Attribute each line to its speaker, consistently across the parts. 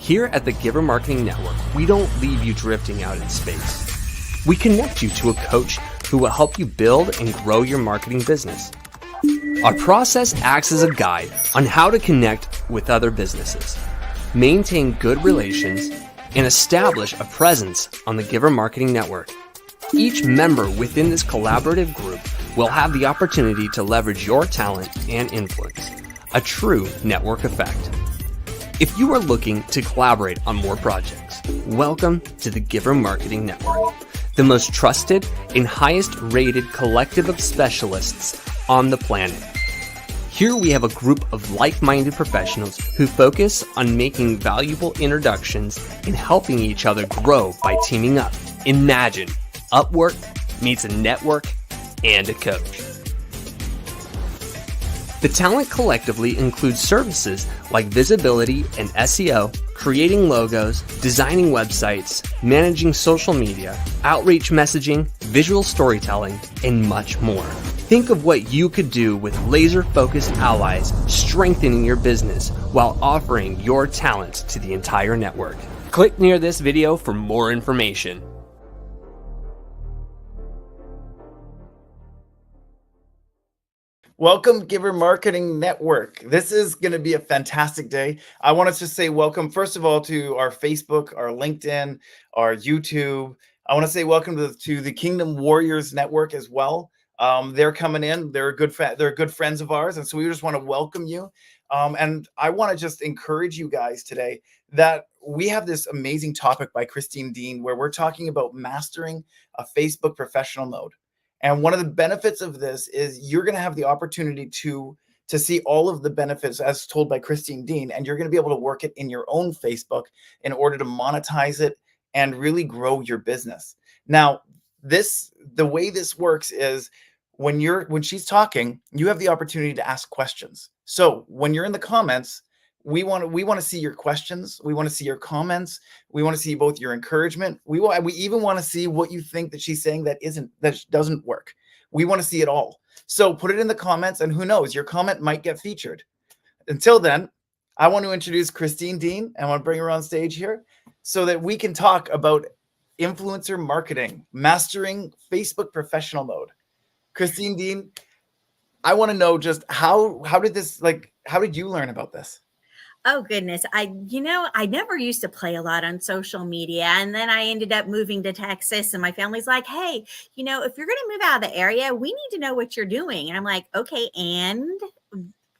Speaker 1: Here at the Giver Marketing Network, we don't leave you drifting out in space. We connect you to a coach who will help you build and grow your marketing business. Our process acts as a guide on how to connect with other businesses, maintain good relations, and establish a presence on the Giver Marketing Network. Each member within this collaborative group will have the opportunity to leverage your talent and influence, a true network effect. If you are looking to collaborate on more projects, welcome to the Giver Marketing Network, the most trusted and highest rated collective of specialists on the planet. Here we have a group of like-minded professionals who focus on making valuable introductions and helping each other grow by teaming up. Imagine Upwork meets a network and a coach. The talent collectively includes services like visibility and SEO, creating logos, designing websites, managing social media, outreach messaging, visual storytelling, and much more. Think of what you could do with laser-focused allies strengthening your business while offering your talent to the entire network. Click near this video for more information.
Speaker 2: Welcome, Giver Marketing Network. This is going to be a fantastic day. I want us to say welcome, first of all, to our Facebook, our LinkedIn, our YouTube. I want to say welcome to the Kingdom Warriors Network as well. They're coming in. They're good friends of ours, and so we just want to welcome you. And I want to just encourage you guys today that we have this amazing topic by Deane where we're talking about mastering a Facebook professional mode. And one of the benefits of this is you're going to have the opportunity to see all of the benefits as told by Deane, and you're going to be able to work it in your own Facebook in order to monetize it and really grow your business. Now, the way this works is when she's talking, you have the opportunity to ask questions. So when you're in the comments, we want to see your questions. We want to see your comments. We want to see both your encouragement. We even want to see what you think that she's saying that doesn't work. We want to see it all. So put it in the comments, and who knows, your comment might get featured. Until then, I want to introduce Deane. I want to bring her on stage here so that we can talk about influencer marketing, mastering Facebook professional mode. Deane, I want to know just how did you learn about this?
Speaker 3: Oh, goodness. I never used to play a lot on social media. And then I ended up moving to Texas, and my family's like, hey, if you're going to move out of the area, we need to know what you're doing. And I'm like, okay. And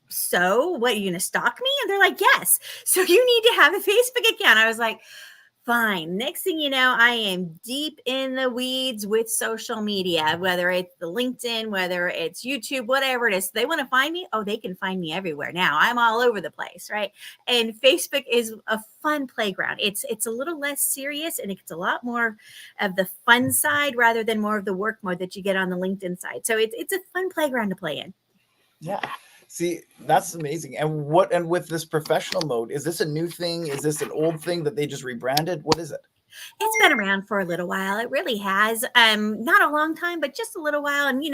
Speaker 3: so what, are you going to stalk me? And they're like, yes. So you need to have a Facebook account. I was like, fine. Next thing you know, I am deep in the weeds with social media, whether it's the LinkedIn, whether it's YouTube, whatever it is. They want to find me. Oh, they can find me everywhere now. I'm all over the place, right? And Facebook is a fun playground. It's a little less serious, and it's a lot more of the fun side rather than more of the work mode that you get on the LinkedIn side. So it's a fun playground to play in.
Speaker 2: Yeah. See, that's amazing. And with this professional mode, is this a new thing? Is this an old thing that they just rebranded? What is it?
Speaker 3: It's been around for a little while. It really has. Not a long time, but just a little while. And,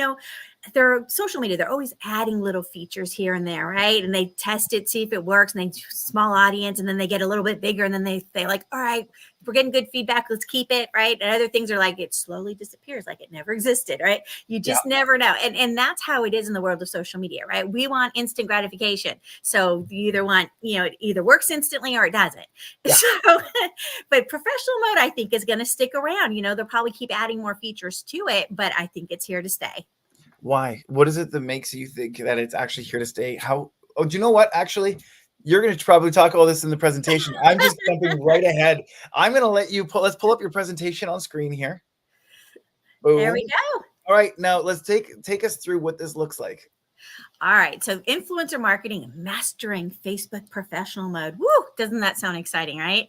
Speaker 3: their social media, they're always adding little features here and there, right? And they test it, see if it works, and they do small audience, and then they get a little bit bigger, and then they like, all right, we're getting good feedback, let's keep it, right? And other things are like, it slowly disappears, like it never existed, right? You just never know. And that's how it is in the world of social media, right? We want instant gratification. So you either want, it either works instantly or it doesn't. Yeah. So, but professional mode, I think, is going to stick around. They'll probably keep adding more features to it, but I think it's here to stay.
Speaker 2: Why? What is it that makes you think that it's actually here to stay? Do you know what? Actually, you're going to probably talk all this in the presentation. I'm just jumping right ahead. I'm going to let you let's pull up your presentation on screen here.
Speaker 3: Boom. There we go.
Speaker 2: All right. Now let's take us through what this looks like.
Speaker 3: All right. So influencer marketing, mastering Facebook professional mode. Woo! Doesn't that sound exciting, right?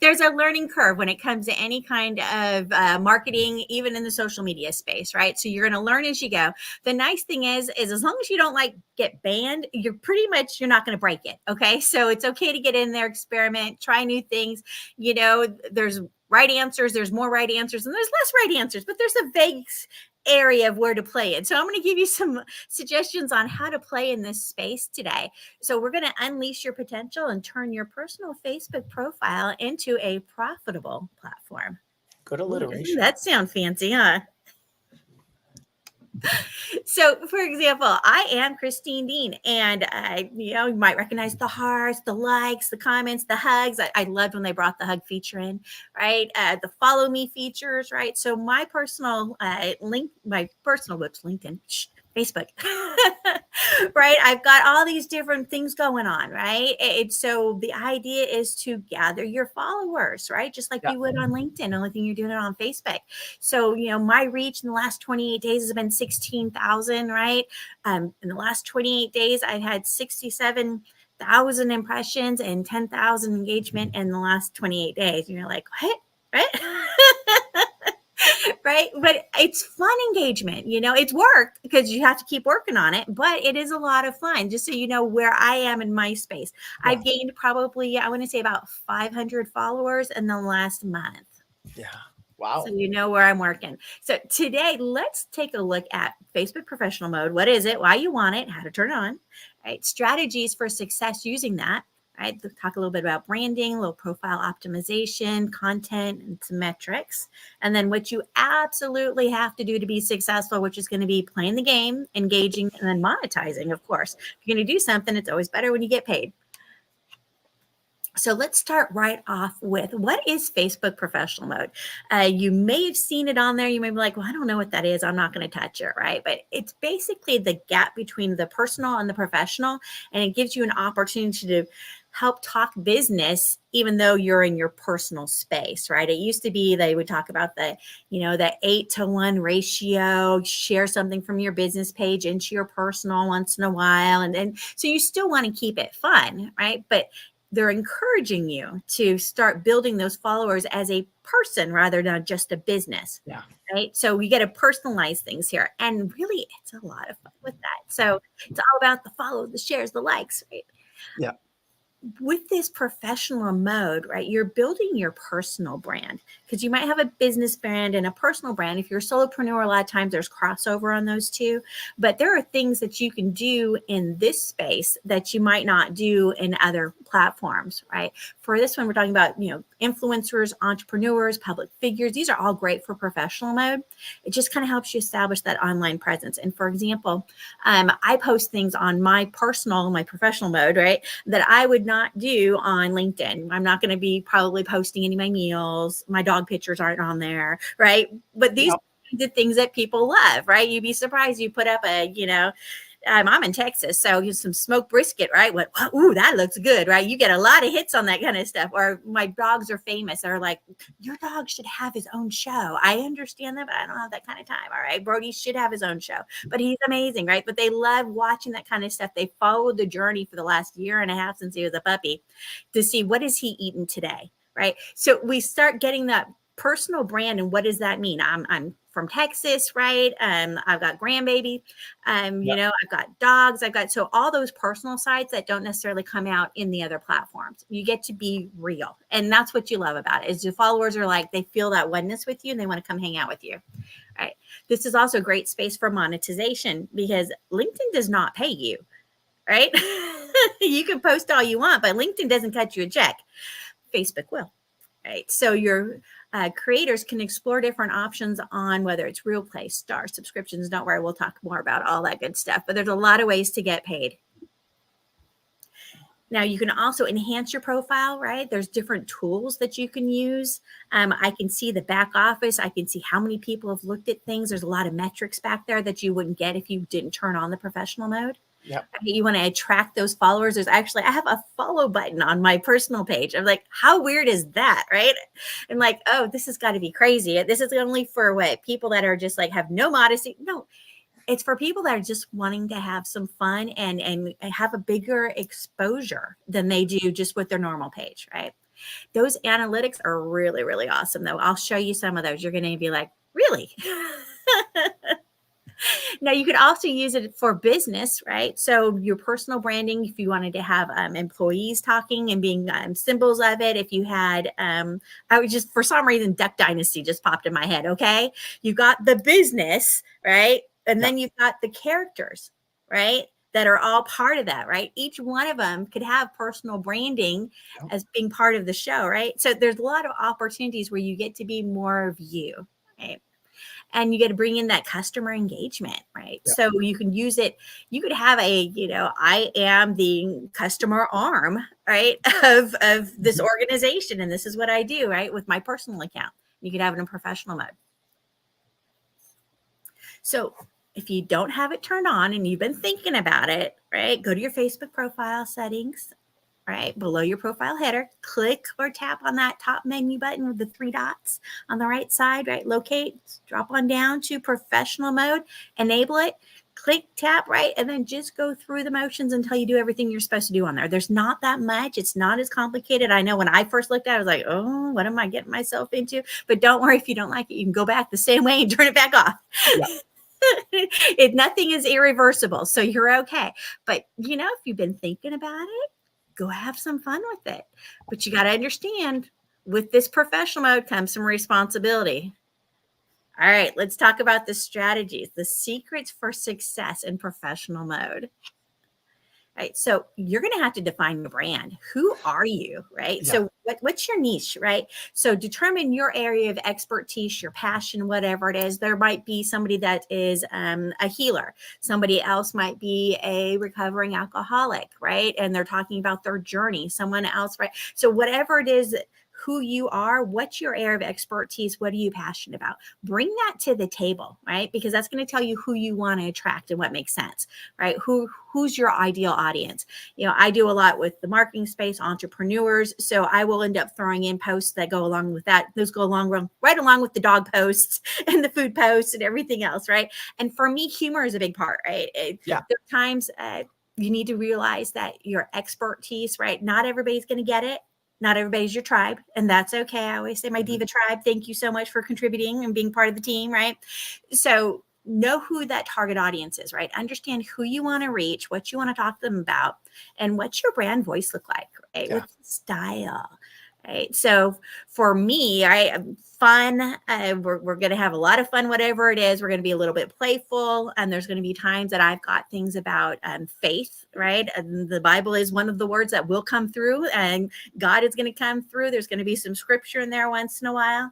Speaker 3: There's a learning curve when it comes to any kind of marketing, even in the social media space, right? So you're going to learn as you go. The nice thing is as long as you don't get banned, you're not going to break it. Okay. So it's okay to get in there, experiment, try new things. There's right answers, there's more right answers, and there's less right answers, but there's a vague area of where to play it. So I'm going to give you some suggestions on how to play in this space today. So we're going to unleash your potential and turn your personal Facebook profile into a profitable platform.
Speaker 2: Good
Speaker 3: Ooh,
Speaker 2: alliteration.
Speaker 3: that sounds fancy, huh? So, for example, I am Christine Deane, and you might recognize the hearts, the likes, the comments, the hugs. I loved when they brought the hug feature in, right? The follow me features, right? So my personal whoops, LinkedIn, Facebook, right? I've got all these different things going on, right? So the idea is to gather your followers, right? Just like you would on LinkedIn. Only thing you're doing it on Facebook. So, my reach in the last 28 days has been 16,000, right? In the last 28 days, I've had 67,000 impressions and 10,000 engagement in the last 28 days. And you're like, what? Right? Right. But it's fun engagement. It's work because you have to keep working on it, but it is a lot of fun. Just so you know where I am in my space.
Speaker 2: Yeah.
Speaker 3: I've gained probably, I want to say about 500 followers in the last month.
Speaker 2: Yeah. Wow.
Speaker 3: So you know where I'm working. So today, let's take a look at Facebook professional mode. What is it? Why you want it? How to turn it on? Right? Strategies for success using that. Right? Talk a little bit about branding, a little profile optimization, content, and some metrics. And then what you absolutely have to do to be successful, which is going to be playing the game, engaging, and then monetizing, of course. If you're going to do something, it's always better when you get paid. So let's start right off with, what is Facebook professional mode? You may have seen it on there. You may be like, well, I don't know what that is. I'm not going to touch it, right? But it's basically the gap between the personal and the professional. And it gives you an opportunity to help talk business, even though you're in your personal space, right? It used to be they would talk about the 8-to-1 ratio, share something from your business page into your personal once in a while. And so you still want to keep it fun, right? But they're encouraging you to start building those followers as a person rather than just a business.
Speaker 2: Yeah.
Speaker 3: Right. So we get to personalize things here. And really, it's a lot of fun with that. So it's all about the follows, the shares, the likes, right?
Speaker 2: Yeah.
Speaker 3: With this professional mode, right, you're building your personal brand, because you might have a business brand and a personal brand. If you're a solopreneur, a lot of times there's crossover on those two, but there are things that you can do in this space that you might not do in other platforms, right? For this one, we're talking about, influencers, entrepreneurs, public figures. These are all great for professional mode. It just kind of helps you establish that online presence. And for example, I post things on my professional mode, right, that I would not do on LinkedIn. I'm not going to be probably posting any of my meals. My dog pictures aren't on there, right? But these are the things that people love, right? You'd be surprised. You put up I'm in Texas, so some smoked brisket, right? Ooh, that looks good, right? You get a lot of hits on that kind of stuff. Or my dogs are famous. They're like, your dog should have his own show. I understand that, but I don't have that kind of time. All right, Brody should have his own show, but he's amazing, right? But they love watching that kind of stuff. They followed the journey for the last year and a half since he was a puppy to see, what is he eating today, right? So we start getting that personal brand. And what does that mean? I'm from Texas, right? I've got grandbaby, I've got dogs, so all those personal sides that don't necessarily come out in the other platforms. You get to be real. And that's what you love about it, is your followers are like, they feel that oneness with you and they want to come hang out with you. Right. This is also a great space for monetization, because LinkedIn does not pay you, right? You can post all you want, but LinkedIn doesn't cut you a check. Facebook will. Right. So your creators can explore different options on whether it's real play, star, subscriptions. Don't worry, we'll talk more about all that good stuff. But there's a lot of ways to get paid. Now, you can also enhance your profile, right? There's different tools that you can use. I can see the back office. I can see how many people have looked at things. There's a lot of metrics back there that you wouldn't get if you didn't turn on the professional mode.
Speaker 2: Yeah.
Speaker 3: You want to attract those followers. I have a follow button on my personal page. I'm like, how weird is that? Right. I'm like, oh, this has got to be crazy. This is only for what? People that are just like, have no modesty. No, it's for people that are just wanting to have some fun and have a bigger exposure than they do just with their normal page. Right. Those analytics are really, really awesome though. I'll show you some of those. You're going to be like, really? Now, you could also use it for business, right? So your personal branding, if you wanted to have employees talking and being symbols of it, if you had, I would just, for some reason, Duck Dynasty just popped in my head, okay? You got the business, right? And then you've got the characters, right? That are all part of that, right? Each one of them could have personal branding as being part of the show, right? So there's a lot of opportunities where you get to be more of you, right? And you get to bring in that customer engagement, right?
Speaker 2: Yeah.
Speaker 3: So you can use it. You could have a, I am the customer arm, right, of this organization, and this is what I do, right, with my personal account. You could have it in professional mode. So if you don't have it turned on and you've been thinking about it, right, go to your Facebook profile settings, right, below your profile header, click or tap on that top menu button with the 3 dots on the right side, right, locate, drop on down to professional mode, enable it, click, tap, right, and then just go through the motions until you do everything you're supposed to do on there. There's not that much. It's not as complicated. I know when I first looked at it, I was like, oh, what am I getting myself into? But don't worry, if you don't like it, you can go back the same way and turn it back off.
Speaker 2: Yeah.
Speaker 3: Nothing is irreversible, so you're okay. But if you've been thinking about it, go have some fun with it. But you got to understand, with this professional mode comes some responsibility. All right, let's talk about the strategies, the secrets for success in professional mode. Right, so you're going to have to define your brand. Who are you, right?
Speaker 2: Yeah.
Speaker 3: So what's your niche, right? So determine your area of expertise, your passion, whatever it is. There might be somebody that is a healer. Somebody else might be a recovering alcoholic, right? And they're talking about their journey. Someone else, right? So whatever it is, who you are, what's your area of expertise, what are you passionate about? Bring that to the table, right? Because that's going to tell you who you want to attract and what makes sense, right? Who's your ideal audience? I do a lot with the marketing space, entrepreneurs. So I will end up throwing in posts that go along with that. Those go right along with the dog posts and the food posts and everything else, right? And for me, humor is a big part, right? There are times you need to realize that your expertise, right? Not everybody's going to get it. Not everybody's your tribe, and that's okay. I always say my Diva tribe, thank you so much for contributing and being part of the team, right? So know who that target audience is, right? Understand who you want to reach, what you want to talk to them about, and what's your brand voice look like, right? What's the style, right? So for me, fun. We're going to have a lot of fun, whatever it is. We're going to be a little bit playful. And there's going to be times that I've got things about faith, right? And the Bible is one of the words that will come through, and God is going to come through. There's going to be some scripture in there once in a while.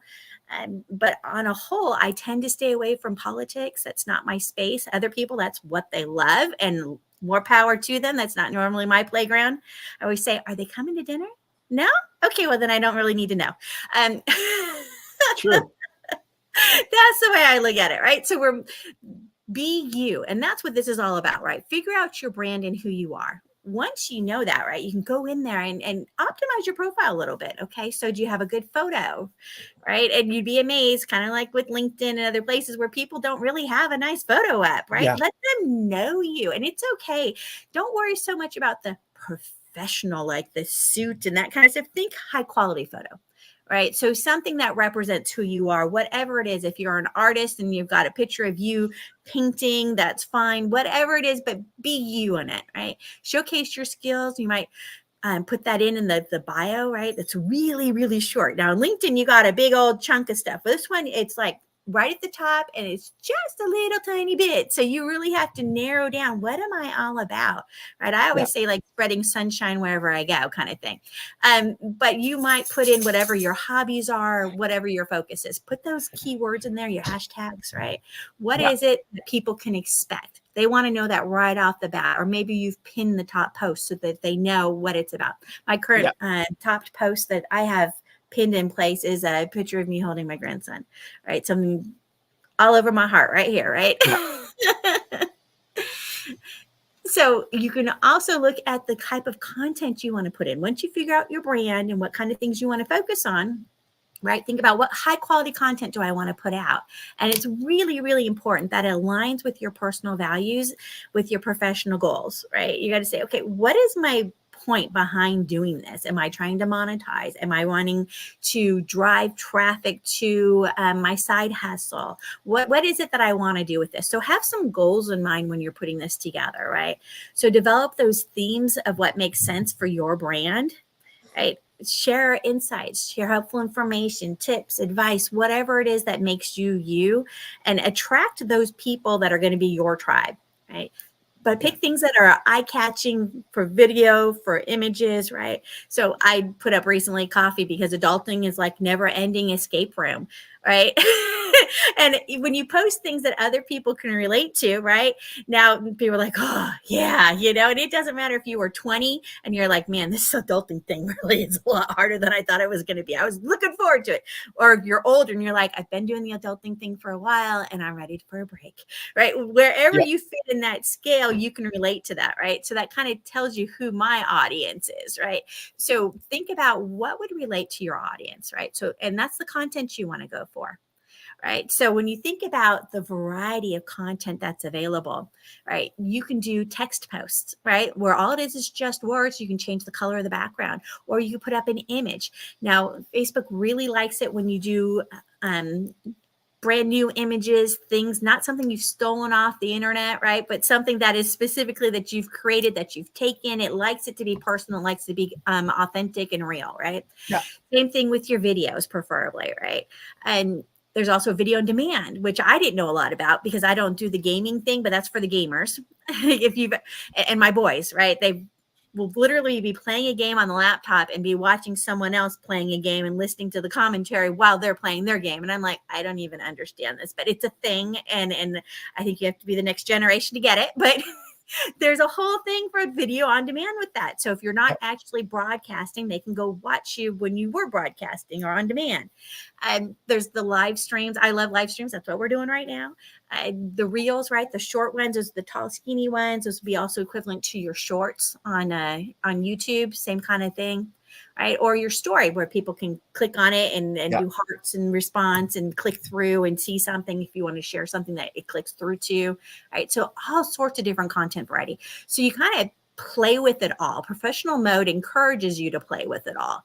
Speaker 3: But on a whole, I tend to stay away from politics. That's not my space. Other people, that's what they love, and more power to them. That's not normally my playground. I always say, are they coming to dinner? No? Okay, well, then I don't really need to know.
Speaker 2: True.
Speaker 3: That's the way I look at it, right? So be you. And that's what this is all about, right? Figure out your brand and who you are. Once you know that, right, you can go in there and optimize your profile a little bit. Okay. So do you have a good photo, right? And you'd be amazed, kind of like with LinkedIn and other places where people don't really have a nice photo up, right?
Speaker 2: Yeah.
Speaker 3: Let them know you. And it's okay. Don't worry so much about the professional, like the suit and that kind of stuff. Think high quality photo. Right. So something that represents who you are, whatever it is. If you're an artist and you've got a picture of you painting, that's fine, whatever it is, but be you in it. Right. Showcase your skills. You might put that in the bio. Right. That's really, really short. Now, on LinkedIn, you got a big old chunk of stuff. This one, it's like right at the top, and it's just a little tiny bit. So you really have to narrow down, what am I all about? Right. I always say, like, spreading sunshine wherever I go kind of thing. But you might put in whatever your hobbies are, whatever your focus is. Put those keywords in there, your hashtags, right? What is it that people can expect? They want to know that right off the bat, or maybe you've pinned the top post so that they know what it's about. My current top post that I have pinned in place is a picture of me holding my grandson, right? Something all over my heart right here, right? So you can also look at the type of content you want to put in. Once you figure out your brand and what kind of things you want to focus on, right? Think about, what high quality content do I want to put out? And it's really, really important that it aligns with your personal values, with your professional goals, right? You got to say, okay, what is my point behind doing this? Am I trying to monetize? Am I wanting to drive traffic to my side hustle? What is it that I want to do with this? So have some goals in mind when you're putting this together, right? So develop those themes of what makes sense for your brand, right? Share insights, share helpful information, tips, advice, whatever it is that makes you you, and attract those people that are going to be your tribe, right? But pick things that are eye-catching for video, for images, right? So I put up recently coffee because adulting is like never-ending escape room, right? And when you post things that other people can relate to, right? Now people are like, oh yeah, and it doesn't matter if you were 20 and you're like, man, this adulting thing really is a lot harder than I thought it was going to be. I was looking forward to it. Or you're older and you're like, I've been doing the adulting thing for a while and I'm ready for a break, right? Wherever you fit in that scale, you can relate to that, right? So that kind of tells you who my audience is, right? So think about what would relate to your audience, right? So, and that's the content you want to go for. Right. So when you think about the variety of content that's available, right, you can do text posts, right, where all it is just words. You can change the color of the background, or you can put up an image. Now, Facebook really likes it when you do brand new images, things, not something you've stolen off the internet, right? But something that is specifically that you've created, that you've taken. It likes it to be personal, likes to be authentic and real, right?
Speaker 2: Yeah.
Speaker 3: Same thing with your videos, preferably, right? And there's also video on demand, which I didn't know a lot about because I don't do the gaming thing, but that's for the gamers. If you've, and my boys, right? They will literally be playing a game on the laptop and be watching someone else playing a game and listening to the commentary while they're playing their game. And I'm like, I don't even understand this, but it's a thing. And I think you have to be the next generation to get it. But there's a whole thing for video on demand with that. So if you're not actually broadcasting, they can go watch you when you were broadcasting or on demand. There's the live streams. I love live streams. That's what we're doing right now. The reels, right? The short ones, those are the tall, skinny ones. Those would be also equivalent to your shorts on YouTube. Same kind of thing. Right. Or your story where people can click on it and do hearts and response and click through and see something if you want to share something that it clicks through to. Right. So all sorts of different content variety. So you kind of play with it all. Professional mode encourages you to play with it all.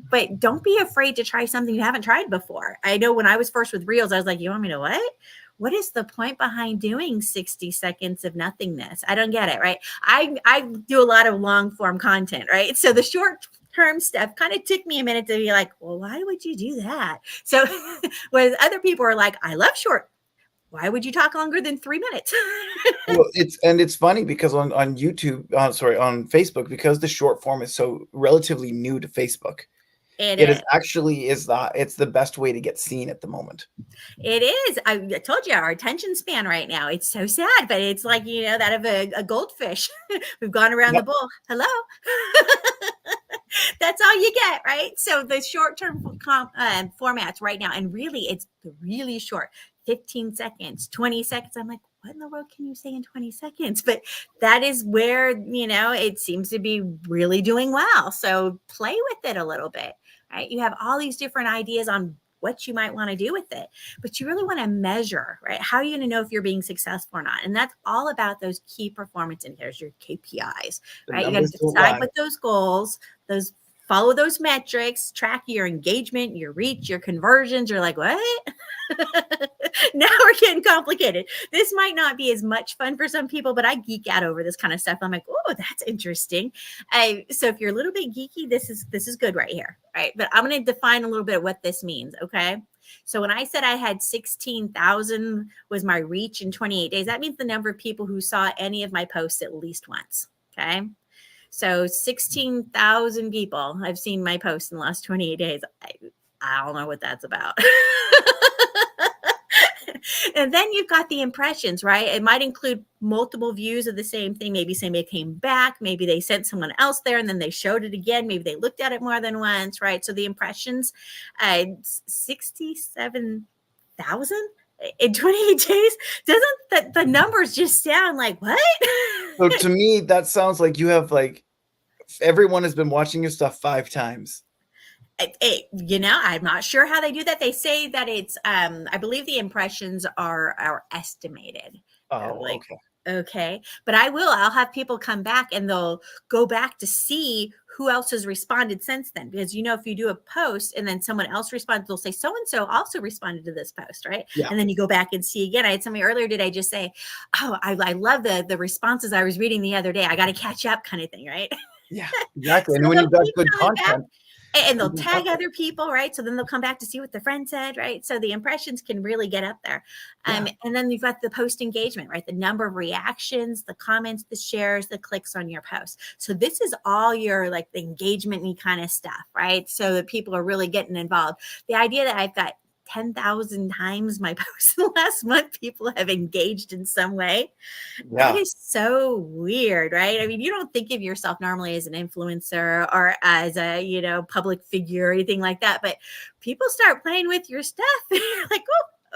Speaker 3: But don't be afraid to try something you haven't tried before. I know when I was first with Reels, I was like, you want me to what? What is the point behind doing 60 seconds of nothingness? I don't get it, right? I do a lot of long form content, right? So the short term stuff kind of took me a minute to be like, well, why would you do that? So whereas other people are like, I love short. Why would you talk longer than 3 minutes?
Speaker 2: Well, it's funny because on YouTube, on Facebook, because the short form is so relatively new to Facebook. It is actually it's the best way to get seen at the moment.
Speaker 3: It is. I told you our attention span right now. It's so sad, but it's like, that of a goldfish. We've gone around the bowl. Hello. That's all you get, right? So the short-term formats right now, and really it's really short, 15 seconds, 20 seconds. I'm like, what in the world can you say in 20 seconds? But that is where, it seems to be really doing well. So play with it a little bit, right? You have all these different ideas on what you might want to do with it, but you really want to measure, right? How are you going to know if you're being successful or not? And that's all about those key performance indicators, your KPIs, right? You got to decide what those goals, follow those metrics, track your engagement, your reach, your conversions. You're like, what? Now we're getting complicated. This might not be as much fun for some people, but I geek out over this kind of stuff. I'm like, oh, that's interesting. So if you're a little bit geeky, this is good right here. Right. But I'm going to define a little bit what this means. Okay. So when I said I had 16,000 was my reach in 28 days, that means the number of people who saw any of my posts at least once. Okay. So 16,000 people have seen my post in the last 28 days. I don't know what that's about. And then you've got the impressions, right? It might include multiple views of the same thing. Maybe somebody came back. Maybe they sent someone else there and then they showed it again. Maybe they looked at it more than once, right? So the impressions, 67,000 in 28 days. Doesn't the numbers just sound like what?
Speaker 2: So to me, that sounds like you have everyone has been watching your stuff 5 times.
Speaker 3: I'm not sure how they do that. They say that it's I believe the impressions are estimated.
Speaker 2: Oh, okay.
Speaker 3: Okay. But I'll have people come back and they'll go back to see who else has responded since then. Because, if you do a post and then someone else responds, they'll say, so-and-so also responded to this post, right?
Speaker 2: Yeah.
Speaker 3: And then you go back and see again. I had somebody earlier today just say, oh, I love the responses I was reading the other day. I got to catch up kind of thing, right?
Speaker 2: Yeah, exactly.
Speaker 3: So
Speaker 2: And when you've got
Speaker 3: keep
Speaker 2: good
Speaker 3: coming back.
Speaker 2: content,
Speaker 3: And they'll tag other people, right? So then they'll come back to see what their friend said, right? So the impressions can really get up there. And then you've got the post engagement, right? The number of reactions, the comments, the shares, the clicks on your post. So this is all your like the engagement-y kind of stuff, right? So that people are really getting involved. The idea that I've got 10,000 times my post in the last month, people have engaged in some way. That is so weird, right? I mean, you don't think of yourself normally as an influencer or as a, public figure or anything like that, but people start playing with your stuff and you're like,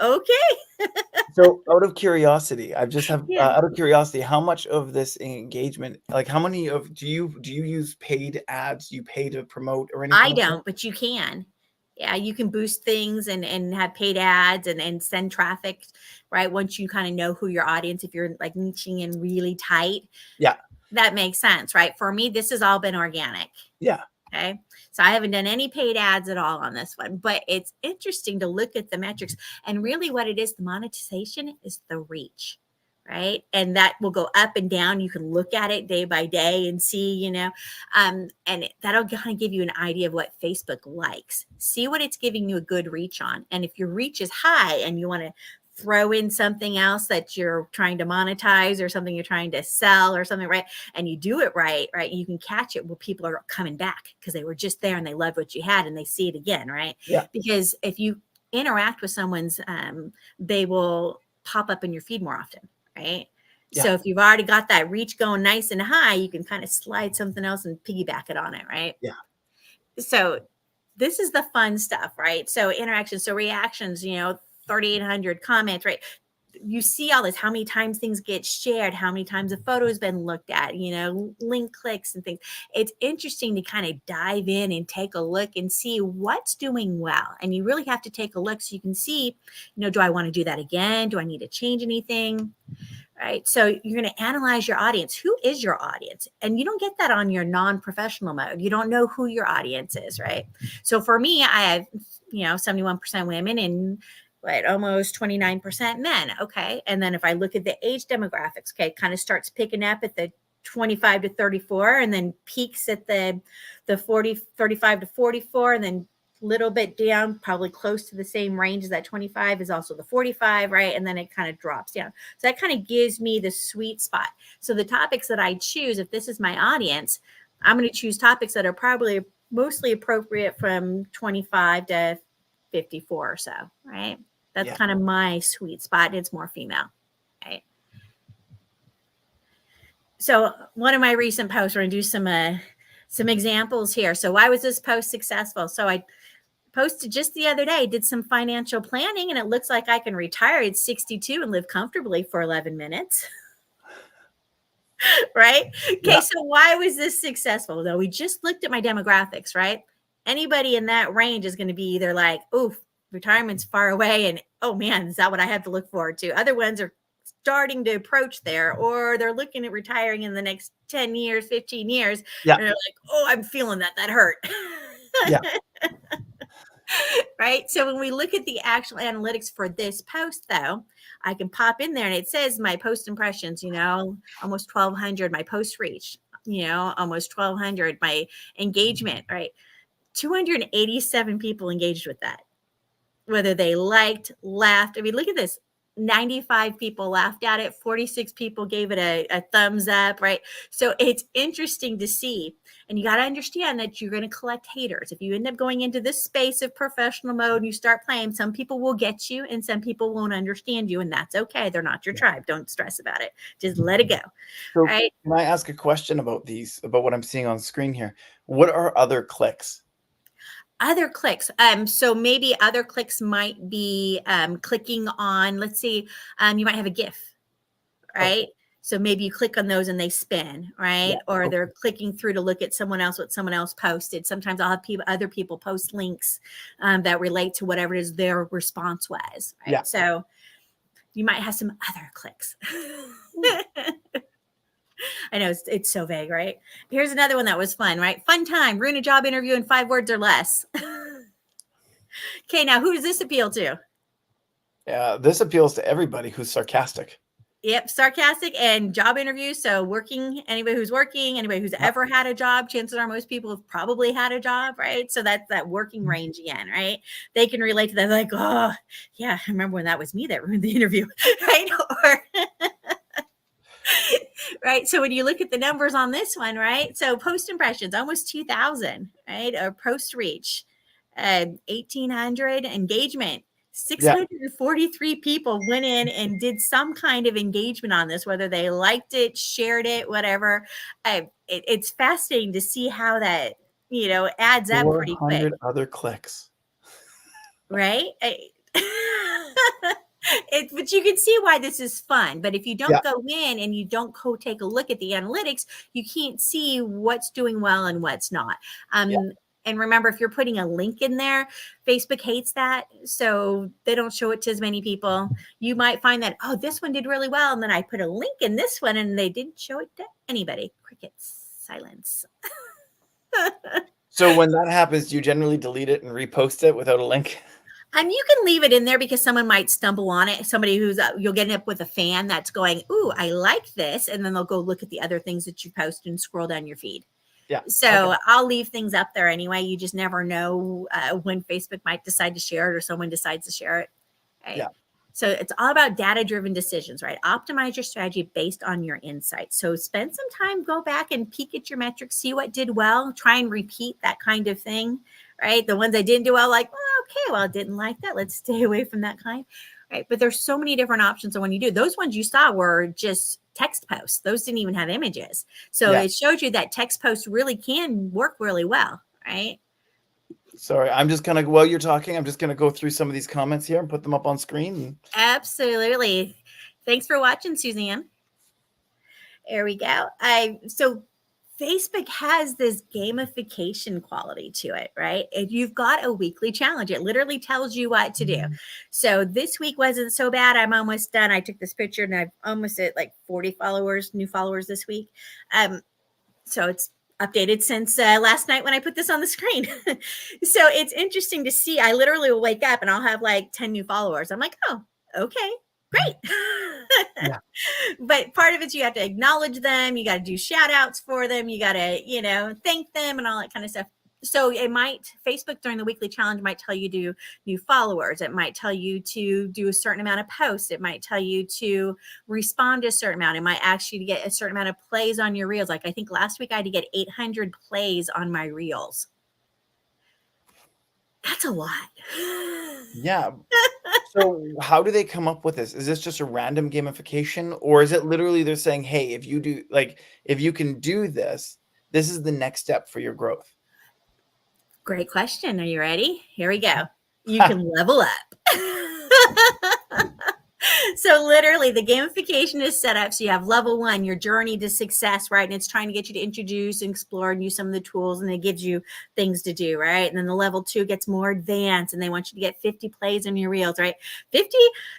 Speaker 3: oh, okay.
Speaker 2: So out of curiosity, out of curiosity, how much of this engagement, like how many of do you use paid ads? You pay to promote or anything?
Speaker 3: I don't, but you can. Yeah, you can boost things and have paid ads and send traffic, right? Once you kind of know who your audience, if you're like niching in really tight.
Speaker 2: Yeah.
Speaker 3: That makes sense, right? For me, this has all been organic.
Speaker 2: Yeah.
Speaker 3: Okay. So I haven't done any paid ads at all on this one, but it's interesting to look at the metrics. And really what it is, the monetization is the reach, right? And that will go up and down. You can look at it day by day and see, and that'll kind of give you an idea of what Facebook likes. See what it's giving you a good reach on. And if your reach is high and you want to throw in something else that you're trying to monetize or something you're trying to sell or something, right? And you do it right, you can catch it where people are coming back because they were just there and they loved what you had and they see it again, right?
Speaker 2: Yeah.
Speaker 3: Because if you interact with someone's, they will pop up in your feed more often, right? Yeah. So if you've already got that reach going nice and high, you can kind of slide something else and piggyback it on it, right?
Speaker 2: Yeah.
Speaker 3: So this is the fun stuff, right? So interactions, so reactions, 3,800 comments, right? You see all this, how many times things get shared, how many times a photo has been looked at, link clicks and things. It's interesting to kind of dive in and take a look and see what's doing well. And you really have to take a look so you can see, do I want to do that again? Do I need to change anything? Right. So you're going to analyze your audience. Who is your audience? And you don't get that on your non-professional mode. You don't know who your audience is. Right. So for me, I have, 71% women and almost 29% men. Okay. And then if I look at the age demographics, okay, it kind of starts picking up at the 25 to 34 and then peaks at the 35 to 44 and then little bit down, probably close to the same range as that 25 is also the 45, right? And then it kind of drops down. So that kind of gives me the sweet spot. So the topics that I choose, if this is my audience, I'm going to choose topics that are probably mostly appropriate from 25 to 54 or so, right? That's kind of my sweet spot. It's more female, right? So one of my recent posts, we're going to do some examples here. So why was this post successful? So I posted just the other day, did some financial planning, and it looks like I can retire at 62 and live comfortably for 11 minutes. Right? Okay, yeah. So why was this successful? Though we just looked at my demographics, right? Anybody in that range is going to be either like, oof, retirement's far away, and oh man, is that what I have to look forward to? Other ones are starting to approach there, or they're looking at retiring in the next 10 years, 15 years. Yeah. And they're like, oh, I'm feeling that hurt. Yeah. Right. So when we look at the actual analytics for this post, though, I can pop in there and it says my post impressions, almost 1,200, my post reach, almost 1,200, my engagement, right? 287 people engaged with that, whether they liked, laughed. I mean, look at this. 95 people laughed at it. 46 people gave it a thumbs up, right? So it's interesting to see. And you got to understand that you're going to collect haters. If you end up going into this space of professional mode and you start playing, some people will get you and some people won't understand you. And that's okay. They're not your tribe. Don't stress about it. Just let it go.
Speaker 2: So
Speaker 3: right?
Speaker 2: Can I ask a question about what I'm seeing on screen here? What are other clicks?
Speaker 3: Other clicks. So maybe other clicks might be clicking on, let's see, you might have a GIF, right? Okay. So maybe you click on those and they spin, right? Yeah. Or they're clicking through to look at what someone else posted. Sometimes I'll have other people post links that relate to whatever it is their response was, right? Yeah. So you might have some other clicks. I know it's so vague, right? Here's another one that was fun, right? Fun time, ruin a job interview in 5 words or less. Okay, now who does this appeal to?
Speaker 2: Yeah, this appeals to everybody who's sarcastic.
Speaker 3: Yep, sarcastic and job interviews. So anybody who's working, anybody who's ever had a job, chances are most people have probably had a job, right? So that's that working range again, right? They can relate to that, like, oh, yeah, I remember when that was me that ruined the interview, right? Or right. So when you look at the numbers on this one, right? So post impressions, almost 2,000, right? Or post reach, 1,800 engagement. 643 people went in and did some kind of engagement on this, whether they liked it, shared it, whatever. It's fascinating to see how that, adds up pretty quick.
Speaker 2: 400 other clicks.
Speaker 3: Right? But you can see why this is fun. But if you don't go in and you don't go take a look at the analytics, you can't see what's doing well and what's not. And remember, if you're putting a link in there, Facebook hates that. So they don't show it to as many people. You might find that, oh, this one did really well. And then I put a link in this one and they didn't show it to anybody. Crickets, silence.
Speaker 2: So when that happens, do you generally delete it and repost it without a link?
Speaker 3: And you can leave it in there because someone might stumble on it. Somebody you'll get up with a fan that's going, ooh, I like this. And then they'll go look at the other things that you post and scroll down your feed. Yeah. So I'll leave things up there anyway. You just never know when Facebook might decide to share it or someone decides to share it. Right? Yeah. So it's all about data-driven decisions, right? Optimize your strategy based on your insights. So spend some time, go back and peek at your metrics, see what did well, try and repeat that kind of thing, right? The ones I didn't do well, like, oh, okay, well, I didn't like that. Let's stay away from that kind, right? But there's so many different options. So when you do, those ones you saw were just text posts. Those didn't even have images. So it showed you that text posts really can work really well, right?
Speaker 2: Sorry, I'm just going to, while you're talking, I'm just going to go through some of these comments here and put them up on screen.
Speaker 3: Absolutely. Thanks for watching, Suzanne. There we go. So Facebook has this gamification quality to it, right? If you've got a weekly challenge, it literally tells you what to do. So this week wasn't so bad. I'm almost done. I took this picture and I've almost at like 40 new followers this week. So it's updated since last night when I put this on the screen. So it's interesting to see. I literally will wake up and I'll have like 10 new followers. I'm like, oh, okay. Great. But part of it, you have to acknowledge them. You got to do shout outs for them. You got to, thank them and all that kind of stuff. So Facebook during the weekly challenge might tell you to do new followers. It might tell you to do a certain amount of posts. It might tell you to respond to a certain amount. It might ask you to get a certain amount of plays on your reels. Like I think last week I had to get 800 plays on my reels. That's a lot.
Speaker 2: Yeah. So how do they come up with this? Is this just a random gamification, or is it literally they're saying, hey, if you can do this, this is the next step for your growth?
Speaker 3: Great question. Are you ready? Here we go. You can level up. So literally the gamification is set up. So you have level 1, your journey to success, right? And it's trying to get you to introduce and explore and use some of the tools, and it gives you things to do, right? And then the level 2 gets more advanced and they want you to get 50 plays in your reels, right? 50,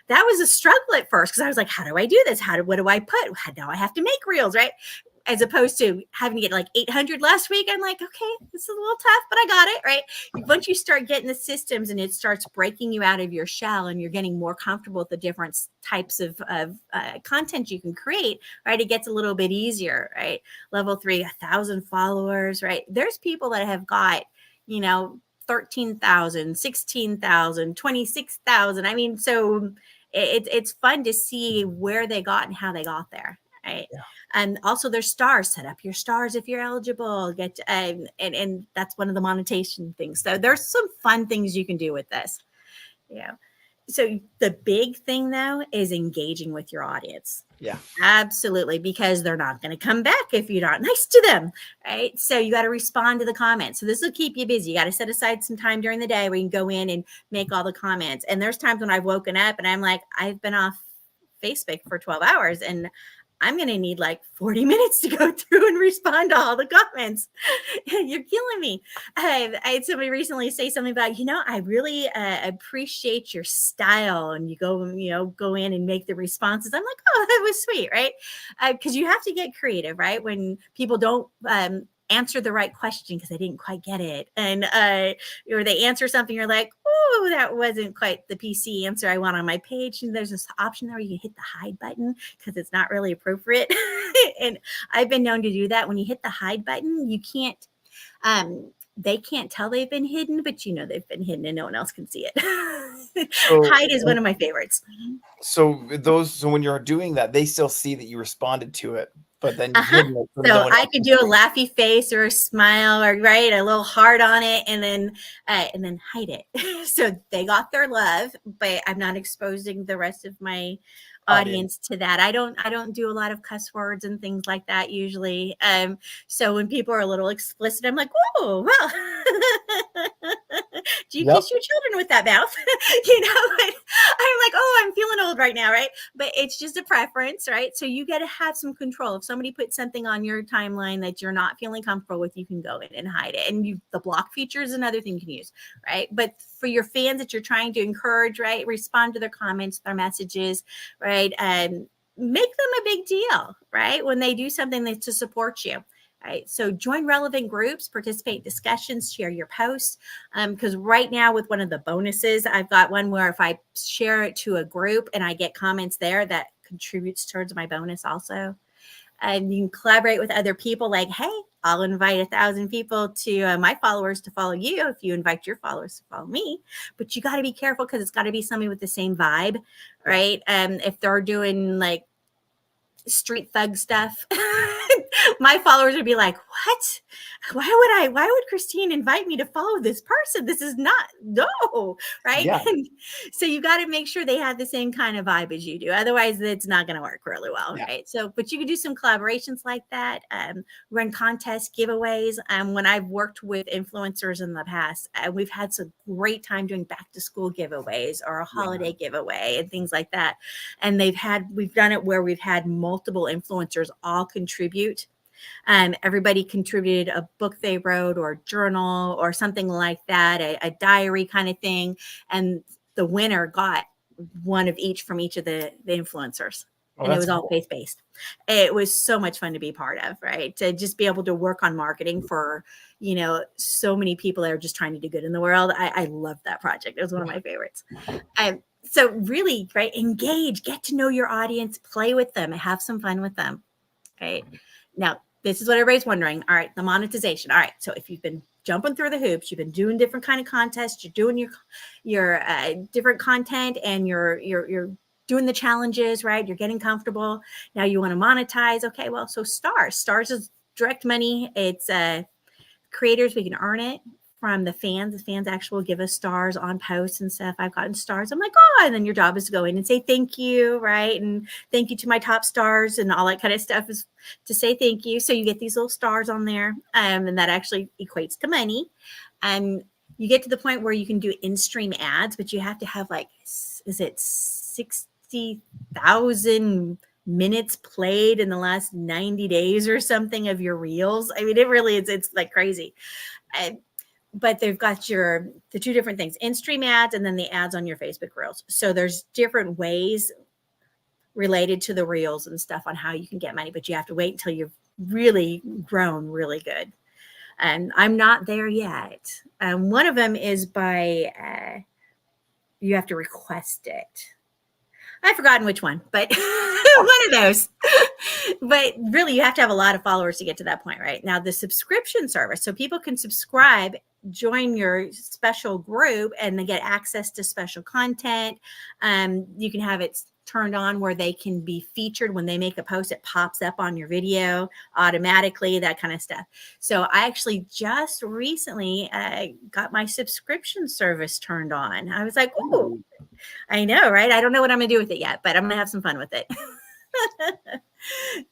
Speaker 3: that was a struggle at first because I was like, how do I do this? What do I put? Now I have to make reels, right? As opposed to having to get like 800 last week. I'm like, okay, this is a little tough, but I got it, right? Once you start getting the systems and it starts breaking you out of your shell and you're getting more comfortable with the different types of content you can create, right? It gets a little bit easier, right? Level 3, 1,000 followers, right? There's people that have got, 13,000, 16,000, 26,000. I mean, so it's fun to see where they got and how they got there. Right. Yeah. And also there's stars. Set up your stars if you're eligible. And that's one of the monetization things. So there's some fun things you can do with this. Yeah. So the big thing though is engaging with your audience.
Speaker 2: Yeah.
Speaker 3: Absolutely. Because they're not going to come back if you're not nice to them. Right. So you got to respond to the comments. So this will keep you busy. You got to set aside some time during the day where you can go in and make all the comments. And there's times when I've woken up and I'm like, I've been off Facebook for 12 hours and I'm going to need like 40 minutes to go through and respond to all the comments. You're killing me. I had somebody recently say something about, I really appreciate your style. And you go in and make the responses. I'm like, oh, that was sweet, right? Because you have to get creative, right? When people don't answer the right question because they didn't quite get it. And or they answer something, you're like, oh, that wasn't quite the PC answer I want on my page. And there's this option there where you can hit the hide button because it's not really appropriate. And I've been known to do that. When you hit the hide button, you can't, they can't tell they've been hidden, but they've been hidden and no one else can see it.
Speaker 2: So,
Speaker 3: Hide is one of my favorites.
Speaker 2: So when you're doing that, they still see that you responded to it, but then you've hidden it so no
Speaker 3: So
Speaker 2: one
Speaker 3: I
Speaker 2: else
Speaker 3: could
Speaker 2: can
Speaker 3: do a laughy face or a smile or a little heart on it and then hide it. So they got their love, but I'm not exposing the rest of my audience to that. I don't do a lot of cuss words and things like that usually. So when people are a little explicit, I'm like, whoa, well, do you kiss your children with that mouth? I'm like, oh, I'm feeling old right now, right? But it's just a preference, right? So you got to have some control. If somebody puts something on your timeline that you're not feeling comfortable with, you can go in and hide it. And the block feature is another thing you can use, right? But for your fans that you're trying to encourage, right, respond to their comments, their messages, right? Make them a big deal, right? When they do something that's to support you. Right. So join relevant groups, participate in discussions, share your posts. Because right now with one of the bonuses, I've got one where if I share it to a group and I get comments there, that contributes towards my bonus also. And you can collaborate with other people like, hey, I'll invite 1,000 people to my followers to follow you if you invite your followers to follow me. But you got to be careful because it's got to be somebody with the same vibe, right? If they're doing like street thug stuff, my followers would be like, what? Why would Christine invite me to follow this person? This is no, right?
Speaker 2: Yeah.
Speaker 3: So you got to make sure they have the same kind of vibe as you do. Otherwise, it's not going to work really well, right? So, but you can do some collaborations like that, run contests, giveaways. When I've worked with influencers in the past, we've had some great time doing back to school giveaways or a holiday giveaway and things like that. And we've done it where we've had multiple influencers all contribute. Everybody contributed a book they wrote or a journal or something like that, a diary kind of thing. And the winner got one of each from each of the influencers. And it was all faith-based. It was so much fun to be part of, right? To just be able to work on marketing for, so many people that are just trying to do good in the world. I loved that project. It was one of my favorites. So really, right, engage, get to know your audience, play with them, have some fun with them, right? Now, this is what everybody's wondering. All right, the monetization. All right, so if you've been jumping through the hoops, you've been doing different kind of contests, you're doing your different content, and you're doing the challenges, right? You're getting comfortable. Now you want to monetize. Okay, well, so stars is direct money. It's creators, we can earn it from the fans. The fans actually give us stars on posts and stuff. I've gotten stars. I'm like, oh, and then your job is to go in and say thank you, right? And thank you to my top stars and all that kind of stuff is to say thank you. So you get these little stars on there, and that actually equates to money. You get to the point where you can do in-stream ads, but you have to have is it 60,000 minutes played in the last 90 days or something of your reels? I mean, it really is. It's like crazy. But they've got the two different things, in-stream ads and then the ads on your Facebook Reels. So there's different ways related to the Reels and stuff on how you can get money, but you have to wait until you've really grown really good. And I'm not there yet. One of them is by, you have to request it. I've forgotten which one, but one of those. But really, you have to have a lot of followers to get to that point, right? Now, the subscription service, so people can subscribe, join your special group, and they get access to special content. You can have it turned on where they can be featured when they make a post. It pops up on your video automatically, that kind of stuff. So I actually just recently got my subscription service turned on. I was like, ooh, I know, right? I don't know what I'm going to do with it yet, but I'm going to have some fun with it.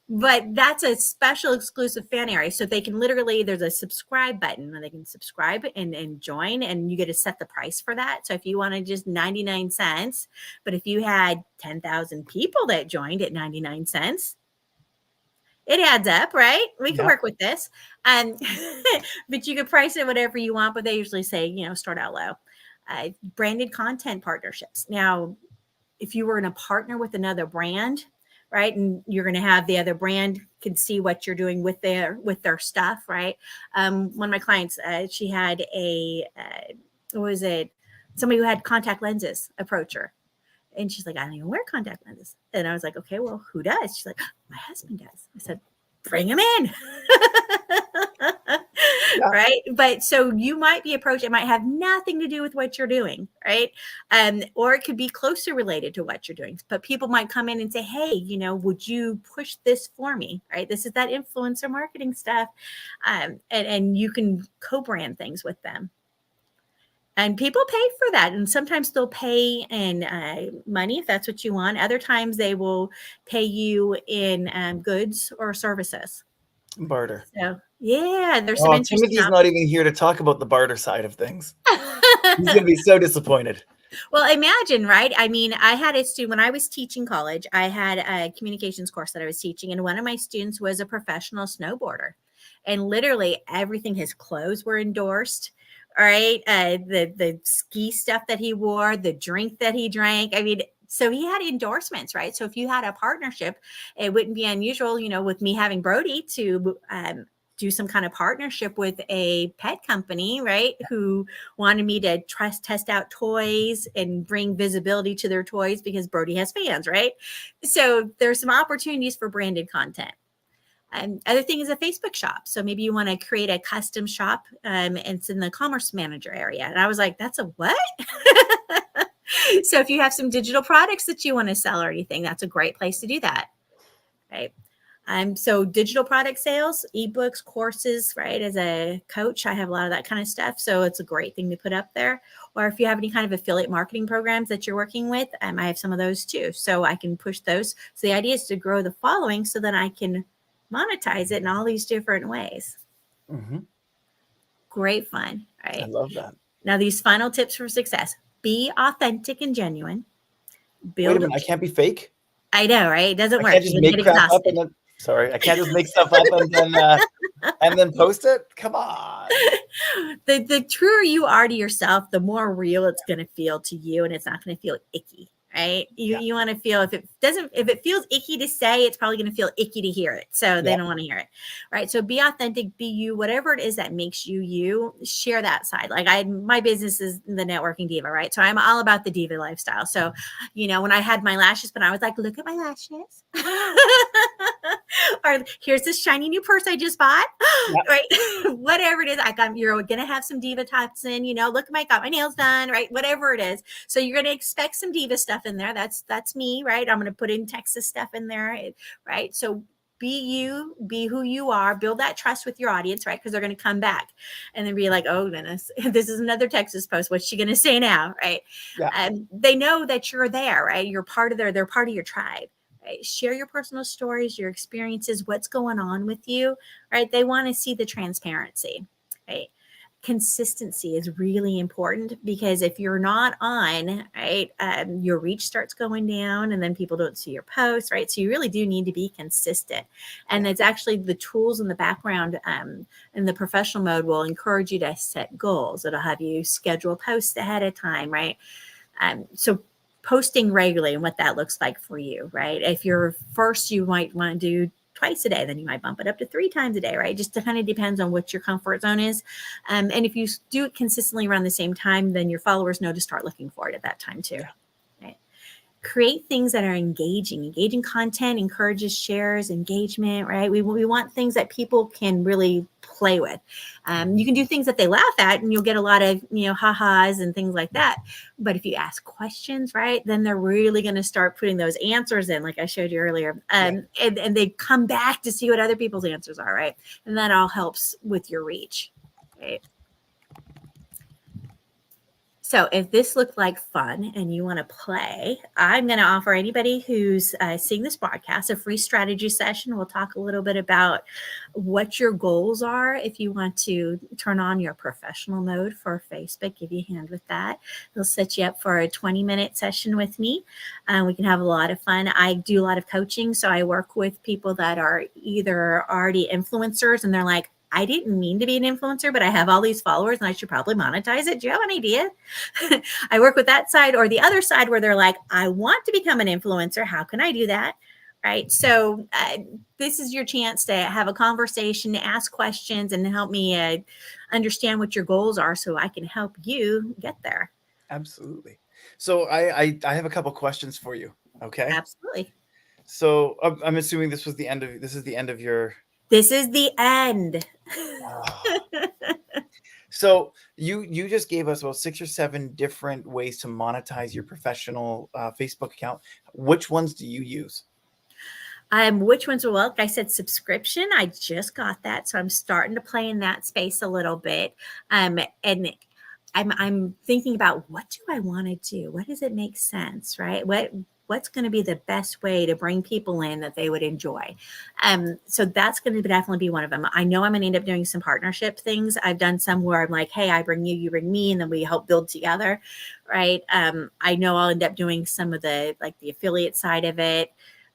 Speaker 3: But that's a special exclusive fan area. So they can literally, there's a subscribe button where they can subscribe and join, and you get to set the price for that. So if you wanted just 99 cents, but if you had 10,000 people that joined at 99 cents, it adds up, right? We can
Speaker 2: Yeah.
Speaker 3: work with this. And but you can price it whatever you want, but they usually say, start out low. Branded content partnerships. Now, if you were going to partner with another brand, right, and you're going to have the other brand can see what you're doing with their stuff, right? One of my clients, she had what was it? Somebody who had contact lenses approach her. And she's like, I don't even wear contact lenses. And I was like, okay, well, who does? She's like, my husband does. I said, bring him in.
Speaker 2: Yeah.
Speaker 3: Right. But so you might be approached, it might have nothing to do with what you're doing. Right. Or it could be closely related to what you're doing. But people might come in and say, hey, would you push this for me? Right. This is that influencer marketing stuff. And you can co-brand things with them. And people pay for that. And sometimes they'll pay in money if that's what you want. Other times they will pay you in goods or services.
Speaker 2: Barter.
Speaker 3: So, yeah, there's some interesting
Speaker 2: Timothy's not even here to talk about the barter side of things. He's going to be so disappointed.
Speaker 3: Well, imagine, right? I mean, I had a student when I was teaching college, I had a communications course that I was teaching, and one of my students was a professional snowboarder. And literally everything, his clothes were endorsed. All right. The ski stuff that he wore, the drink that he drank. I mean, so he had endorsements, right? So if you had a partnership, it wouldn't be unusual, with me having Brody to do some kind of partnership with a pet company, right? Who wanted me to test out toys and bring visibility to their toys because Brody has fans, right? So there's some opportunities for branded content. Other thing is a Facebook shop. So maybe you want to create a custom shop and it's in the commerce manager area. And I was like, that's a what? So if you have some digital products that you want to sell or anything, that's a great place to do that. Right. So digital product sales, ebooks, courses, right? As a coach, I have a lot of that kind of stuff. So it's a great thing to put up there. Or if you have any kind of affiliate marketing programs that you're working with, I have some of those too. So I can push those. So the idea is to grow the following so that I can monetize it in all these different ways.
Speaker 2: Mm-hmm.
Speaker 3: Great fun. Right.
Speaker 2: I love that.
Speaker 3: Now, these final tips for success: be authentic and genuine.
Speaker 2: Wait a minute, I can't be fake.
Speaker 3: I know, right? It doesn't work.
Speaker 2: I can't just make crap up and then. Sorry, I can't just make stuff up and then post it. Come on.
Speaker 3: The truer you are to yourself, the more real it's going to feel to you, and it's not going to feel icky. Right? You want to feel if it feels icky to say, it's probably going to feel icky to hear it. So they don't want to hear it. Right. So be authentic, be you, whatever it is that makes you, share that side. Like my business is the networking diva, right? So I'm all about the diva lifestyle. So, when I had my lashes, but I was like, look at my lashes. Or here's this shiny new purse I just bought. Right. Whatever it is, you're going to have some diva types in, look, I got my nails done, right? Whatever it is. So you're going to expect some diva stuff in there. That's me, right? I'm going to put in Texas stuff in there, right? So be you, be who you are, build that trust with your audience, right? Because they're going to come back and then be like, oh goodness, this is another Texas post. What's she going to say now, right? Yeah. They know that you're there, right? You're part of they're part of your tribe. Right? Share your personal stories, your experiences, what's going on with you, right? They want to see the transparency, right? Consistency is really important because if you're not on, right, your reach starts going down and then people don't see your posts, right? So you really do need to be consistent. And it's actually the tools in the background in the professional mode will encourage you to set goals. It'll have you schedule posts ahead of time, right? So posting regularly and what that looks like for you, right? If you're first, you might want to do twice a day, then you might bump it up to 3 times a day, right? Just kind of depends on what your comfort zone is. And if you do it consistently around the same time, then your followers know to start looking for it at that time too. Right? Create things that are engaging. Engaging content encourages shares, engagement, right? We want things that people can really play with. You can do things that they laugh at and you'll get a lot of, ha-has and things like that. But if you ask questions, right, then they're really going to start putting those answers in, like I showed you earlier. And they come back to see what other people's answers are, right? And that all helps with your reach, right? So if this looked like fun and you want to play, I'm going to offer anybody who's seeing this broadcast a free strategy session. We'll talk a little bit about what your goals are if you want to turn on your professional mode for Facebook, give you a hand with that. They'll set you up for a 20-minute session with me. We can have a lot of fun. I do a lot of coaching, so I work with people that are either already influencers and they're like, I didn't mean to be an influencer, but I have all these followers and I should probably monetize it. Do you have an idea? I work with that side, or the other side where they're like, I want to become an influencer. How can I do that? Right. So this is your chance to have a conversation, ask questions, and help me understand what your goals are so I can help you get there.
Speaker 2: Absolutely. So I have a couple questions for you. Okay.
Speaker 3: Absolutely.
Speaker 2: So I'm assuming this is the end of your.
Speaker 3: This is the end.
Speaker 2: Oh. So you just gave us about 6 or 7 different ways to monetize your professional Facebook account. Which ones do you use?
Speaker 3: Which ones? Well, like I said, subscription. I just got that, so I'm starting to play in that space a little bit. And I'm thinking about, what do I want to do? What does it make sense, right? What's going to be the best way to bring people in that they would enjoy? So that's going to definitely be one of them. I know I'm going to end up doing some partnership things. I've done some where I'm like, hey, I bring you, you bring me, and then we help build together, right? I know I'll end up doing some of the affiliate side of it,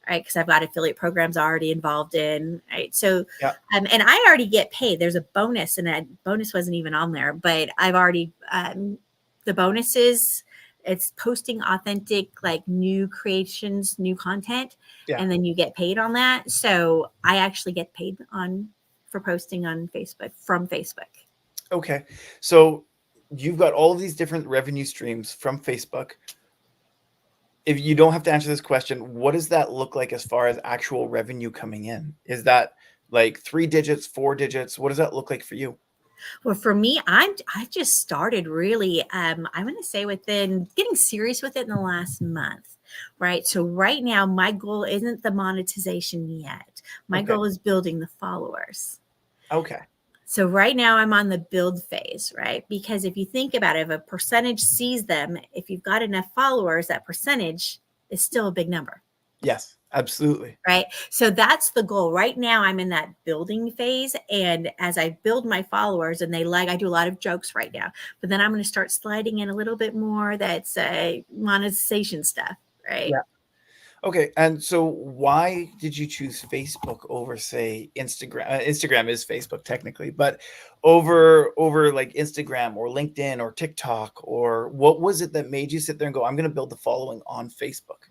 Speaker 3: right? Because I've got affiliate programs already involved in, right? So,
Speaker 2: Yeah.
Speaker 3: and I already get paid. There's a bonus, and that bonus wasn't even on there, but I've already, the bonuses, it's posting authentic, like new creations, new content,
Speaker 2: Yeah.
Speaker 3: and then you get paid on that. So I actually get paid for posting on Facebook from Facebook.
Speaker 2: Okay. So you've got all of these different revenue streams from Facebook. If you don't have to answer this question, what does that look like as far as actual revenue coming in? Is that like 3 digits, 4 digits? What does that look like for you?
Speaker 3: Well, for me, I just started really, I'm going to say within getting serious with it in the last month, right? So right now, my goal isn't the monetization yet. My
Speaker 2: Okay.
Speaker 3: goal is building the followers.
Speaker 2: Okay.
Speaker 3: So right now I'm on the build phase, right? Because if you think about it, if a percentage sees them, if you've got enough followers, that percentage is still a big number.
Speaker 2: Yes, absolutely.
Speaker 3: Right. So that's the goal. Right now I'm in that building phase. And as I build my followers and I do a lot of jokes right now, but then I'm going to start sliding in a little bit more that's monetization stuff. Right.
Speaker 2: Yeah. Okay. And so why did you choose Facebook over, say, Instagram? Instagram is Facebook technically, but over like Instagram or LinkedIn or TikTok, or what was it that made you sit there and go, I'm going to build the following on Facebook?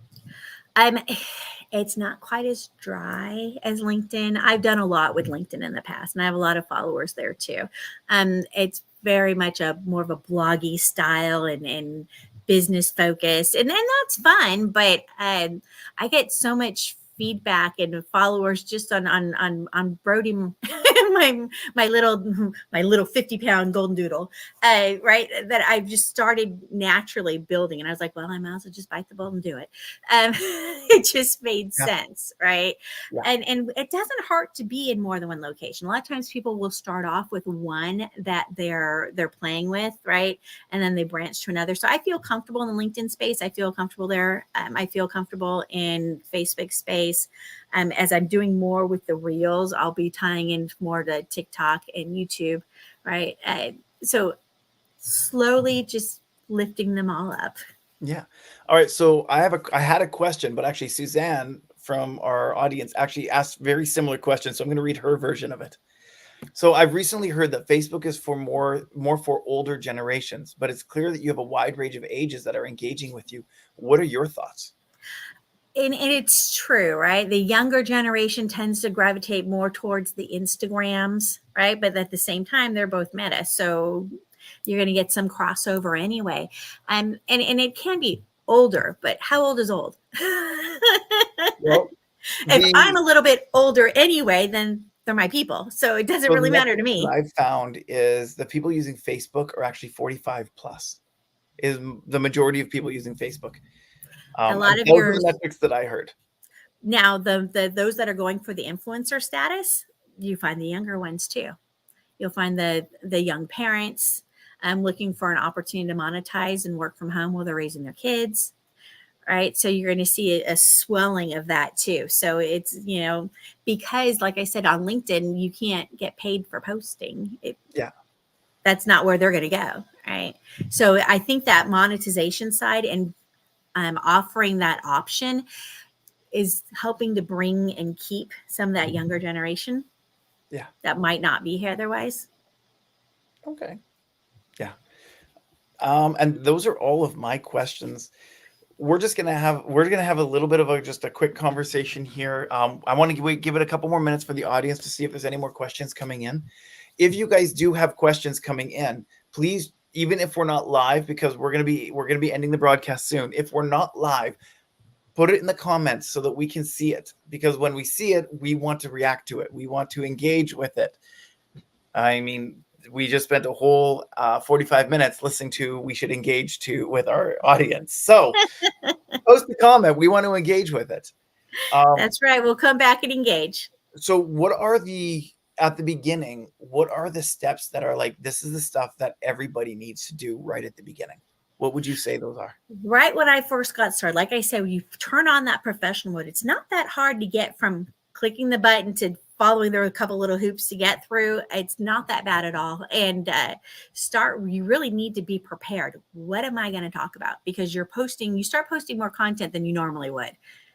Speaker 3: It's not quite as dry as LinkedIn. I've done a lot with LinkedIn in the past, and I have a lot of followers there too. It's very much more of a bloggy style and business focused, and that's fun. But I get so much feedback and followers just on Brody, my little 50-pound golden doodle, right? That I've just started naturally building, and I was like, well, I might as well just bite the bullet and do it. It just made sense, right?
Speaker 2: Yeah.
Speaker 3: And it doesn't hurt to be in more than one location. A lot of times people will start off with one that they're playing with, right? And then they branch to another. So I feel comfortable in the LinkedIn space. I feel comfortable there. I feel comfortable in Facebook space. As I'm doing more with the reels, I'll be tying in more to TikTok and YouTube, right? So slowly just lifting them all up.
Speaker 2: Yeah. All right. So I had a question, but actually Suzanne from our audience actually asked very similar questions. So I'm going to read her version of it. So I've recently heard that Facebook is for more for older generations, but it's clear that you have a wide range of ages that are engaging with you. What are your thoughts?
Speaker 3: And it's true, right? The younger generation tends to gravitate more towards the Instagrams, right? But at the same time, they're both meta. So you're going to get some crossover anyway. And it can be older, but how old is old?
Speaker 2: Well,
Speaker 3: if I'm a little bit older anyway, then they're my people. So it doesn't really matter to me.
Speaker 2: What I've found is the people using Facebook are actually 45 plus, is the majority of people using Facebook.
Speaker 3: A lot of
Speaker 2: those
Speaker 3: your
Speaker 2: are the metrics that I heard.
Speaker 3: Now, those that are going for the influencer status, you find the younger ones too. You'll find the young parents. looking for an opportunity to monetize and work from home while they're raising their kids. Right. So you're going to see a swelling of that too. So it's, because like I said, on LinkedIn, you can't get paid for posting.
Speaker 2: Yeah.
Speaker 3: That's not where they're going to go. Right. So I think that monetization side and offering that option is helping to bring and keep some of that younger generation.
Speaker 2: Yeah.
Speaker 3: That might not be here otherwise.
Speaker 2: Okay. Yeah. And those are all of my questions. We're gonna have a little bit of just a quick conversation here. I want to give it a couple more minutes for the audience to see if there's any more questions coming in. If you guys do have questions coming in, please, even if we're not live, because we're gonna be ending the broadcast soon. If we're not live, put it in the comments so that we can see it. Because when we see it, we want to react to it. We want to engage with it. I mean, we just spent a whole 45 minutes listening to we should engage with our audience. So post a comment. We want to engage with it.
Speaker 3: That's right. We'll come back and engage.
Speaker 2: So what are at the beginning, what are the steps that are like, this is the stuff that everybody needs to do right at the beginning? What would you say those are?
Speaker 3: Right when I first got started, like I said, when you turn on that professional mode, it's not that hard to get from clicking the button to following. There are a couple little hoops to get through. It's not that bad at all. And you really need to be prepared. What am I going to talk about? Because you start posting more content than you normally would.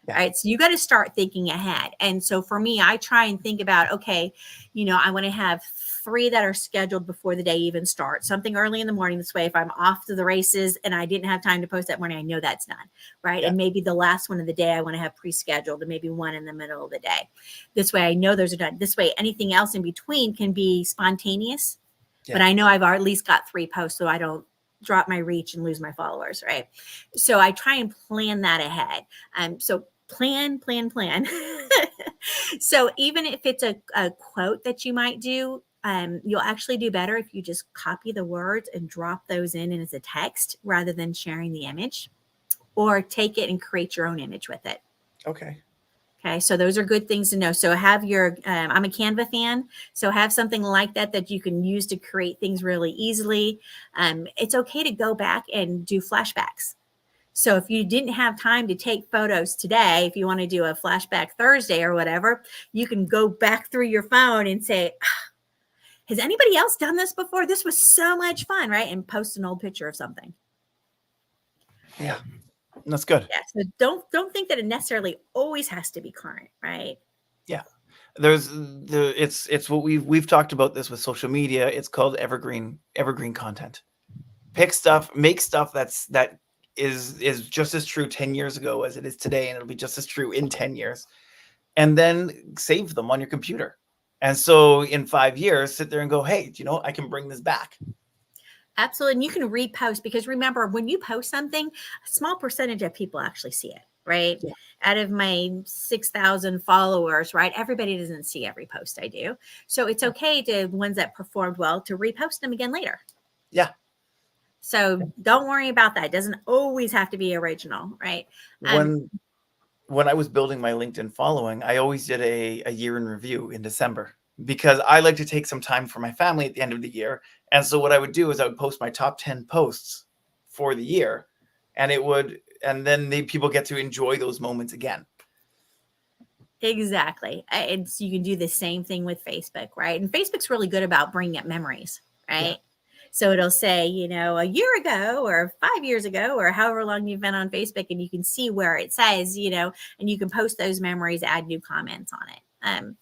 Speaker 3: Yeah. Right. So you got to start thinking ahead. And so for me, I try and think about, okay, I want to have 3 that are scheduled before the day even starts, something early in the morning. This way, if I'm off to the races and I didn't have time to post that morning, I know that's done. Right. Yeah. And maybe the last one of the day, I want to have pre-scheduled, and maybe one in the middle of the day. This way, I know those are done. This way, anything else in between can be spontaneous. Yeah. But I know I've at least got 3 posts, so I don't drop my reach and lose my followers. Right. So I try and plan that ahead. So plan. So even if it's a quote that you might do, you'll actually do better if you just copy the words and drop those in as a text rather than sharing the image, or take it and create your own image with it.
Speaker 2: Okay.
Speaker 3: So those are good things to know. So have I'm a Canva fan, so have something like that you can use to create things really easily. It's okay to go back and do flashbacks. So if you didn't have time to take photos today, if you want to do a flashback Thursday or whatever, you can go back through your phone and say, has anybody else done this before? This was so much fun, right? And post an old picture of something.
Speaker 2: Yeah, that's good.
Speaker 3: Yeah, so don't think that it necessarily always has to be current, right?
Speaker 2: Yeah. It's what we've talked about this with social media. It's called evergreen content. Pick stuff, make stuff that is just as true 10 years ago as it is today, and it'll be just as true in 10 years, and then save them on your computer. And so in 5 years, sit there and go, hey, I can bring this back.
Speaker 3: Absolutely. And you can repost, because remember, when you post something, a small percentage of people actually see it, right? Yeah. Out of my 6,000 followers, right? Everybody doesn't see every post I do. So it's okay to ones that performed well to repost them again later.
Speaker 2: Yeah.
Speaker 3: So don't worry about that. It doesn't always have to be original, right?
Speaker 2: When I was building my LinkedIn following, I always did a year in review in December, because I like to take some time for my family at the end of the year. And so what I would do is I would post my top 10 posts for the year, and then people get to enjoy those moments again.
Speaker 3: Exactly. And so you can do the same thing with Facebook, right? And Facebook's really good about bringing up memories, right? Yeah. So it'll say, a year ago or 5 years ago or however long you've been on Facebook, and you can see where it says, and you can post those memories, add new comments on it.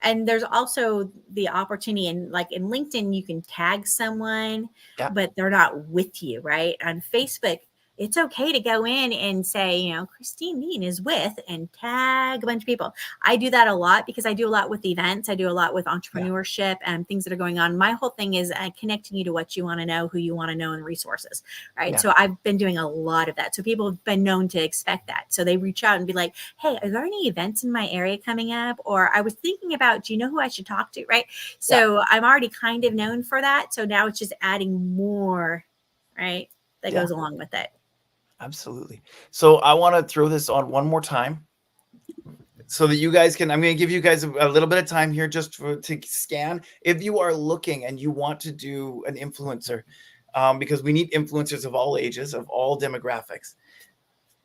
Speaker 3: And there's also the opportunity in LinkedIn, you can tag someone, but they're not with you, right? On Facebook, it's okay to go in and say, Christine Deane is with, and tag a bunch of people. I do that a lot because I do a lot with events. I do a lot with entrepreneurship and things that are going on. My whole thing is connecting you to what you want to know, who you want to know, and resources, right? Yeah. So I've been doing a lot of that. So people have been known to expect that. So they reach out and be like, hey, are there any events in my area coming up? Or I was thinking about, do you know who I should talk to, right? So I'm already kind of known for that. So now it's just adding more, right, that goes along with it.
Speaker 2: Absolutely. So I want to throw this on one more time so that you guys I'm going to give you guys a little bit of time here just to scan. If you are looking and you want to do an influencer, because we need influencers of all ages, of all demographics.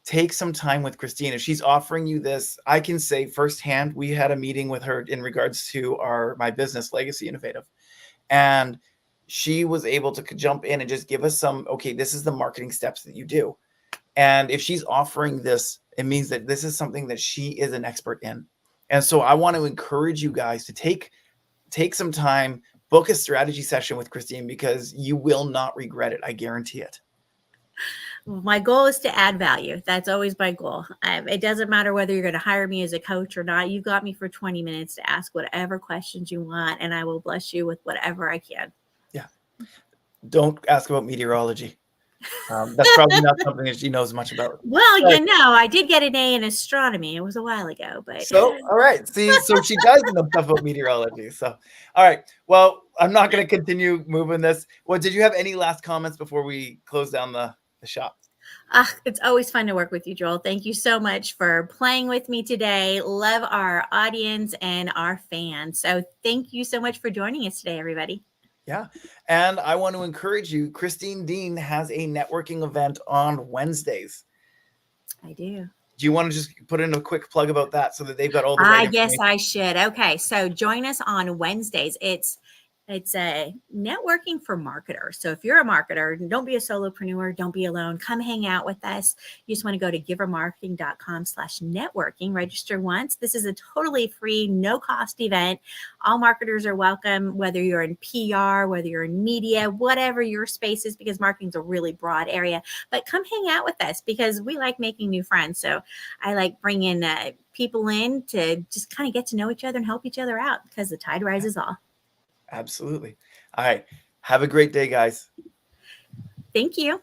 Speaker 2: Take some time with Christine. If she's offering you this, I can say firsthand, we had a meeting with her in regards to my business, Legacy Innovative. And she was able to jump in and just give us some, okay, this is the marketing steps that you do. And if she's offering this, it means that this is something that she is an expert in. And so I want to encourage you guys to take some time, book a strategy session with Christine, because you will not regret it. I guarantee it.
Speaker 3: My goal is to add value. That's always my goal. It doesn't matter whether you're going to hire me as a coach or not. You got me for 20 minutes to ask whatever questions you want, and I will bless you with whatever I can.
Speaker 2: Yeah. Don't ask about meteorology. That's probably not something that she knows much about.
Speaker 3: Well, I did get an A in astronomy. It was a while ago, but
Speaker 2: so all right. See, so she does know stuff about meteorology. So all right. Well, I'm not going to continue moving this. Well, did you have any last comments before we close down the shop?
Speaker 3: It's always fun to work with you, Joel. Thank you so much for playing with me today. Love our audience and our fans. So thank you so much for joining us today, everybody.
Speaker 2: Yeah. And I want to encourage you, Christine Deane has a networking event on Wednesdays.
Speaker 3: I do.
Speaker 2: Do you want to just put in a quick plug about that so that they've got all the right
Speaker 3: Yes, I should. Okay. So join us on Wednesdays. It's a networking for marketers. So if you're a marketer, don't be a solopreneur, don't be alone. Come hang out with us. You just want to go to givermarketing.com/networking, register once. This is a totally free, no cost event. All marketers are welcome, whether you're in PR, whether you're in media, whatever your space is, because marketing is a really broad area. But come hang out with us because we like making new friends. So I like bringing people in to just kind of get to know each other and help each other out because the tide rises all.
Speaker 2: Absolutely. All right. Have a great day, guys.
Speaker 3: Thank you.